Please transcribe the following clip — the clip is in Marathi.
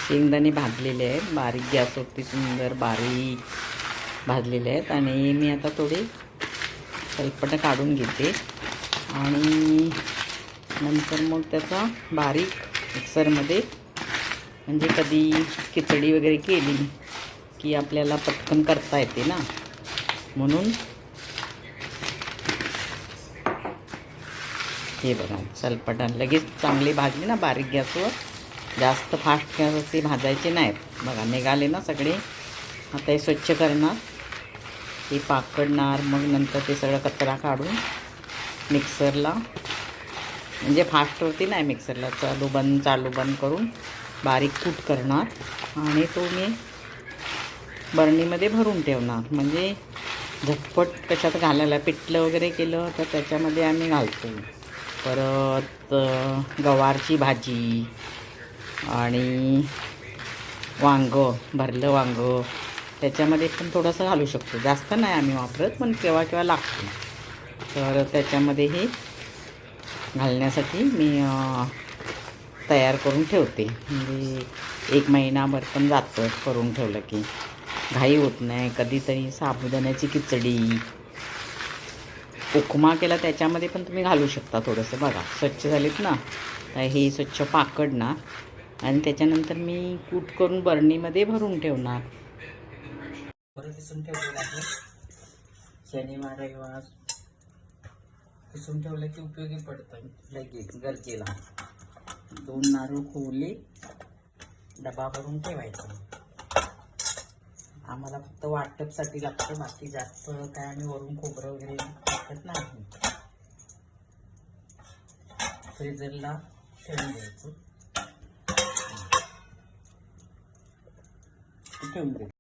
शेंगदाणे भाजलेले आहेत, बारीक गॅसवरती सुंदर बारीक भाजलेले आहेत. आणि मी आता थोडे सलपटं काढून घेते आणि नंतर मग त्याचा बारीक मिक्सरमध्ये, म्हणजे कधी खिचडी वगैरे केली की आपल्याला पटकन करता येते ना, म्हणून हे बघा सलपटं लगेच चांगले भाजले ना बारीक गॅसवर, जास्त फास्ट गॅसवरती भाजायचे नाहीत. बघा निघाले ना सगळे. आता हे स्वच्छ करणार, हे पाकडणार, मग नंतर ते सगळं कचरा काढून मिक्सरला, म्हणजे फास्टवरती नाही, मिक्सरला चालू बंद करून बारीक कूट करणार आणि तो मी बरणीमध्ये भरून ठेवणार. म्हणजे झटपट कशात घालायला, पिठलं वगैरे केलं तर त्याच्यामध्ये आम्ही घालतो. परत गवारची भाजी आणि भरलं वांगं त्याच्यामध्ये पण थोडंसं घालू शकतो. जास्त नाही आम्ही वापरत, पण केव्हा केव्हा लागतो. तर त्याच्यामध्ये हे घालण्यासाठी मी तयार करून ठेवते. म्हणजे 1 महिनाभर पण जातं करून ठेवलं की, घाई होत नाही. कधीतरी साबुदाण्याची खिचडी, उपमा केला त्याच्यामध्ये पण तुम्ही घालू शकता थोडंसं. बघा स्वच्छ झालेत ना, तर हे स्वच्छ पाकडणार आणि त्याच्यानंतर मी कूट करून बरणीमध्ये भरून ठेवणार. किसून ठेवलेलं आहे, शनिवार रविवार किसून ठेवलं की उपयोगी पडतं लगेच गरजेला. 2 नारळ खोवले, डबा भरून ठेवायचा. आम्हाला फक्त वाटपसाठी लागतं, बाकी जास्त काय आम्ही वरून खोबरं वगैरे टाकत नाही. फ्रीजरला ठेवून द्यायचं, ठेवून द्यायचं.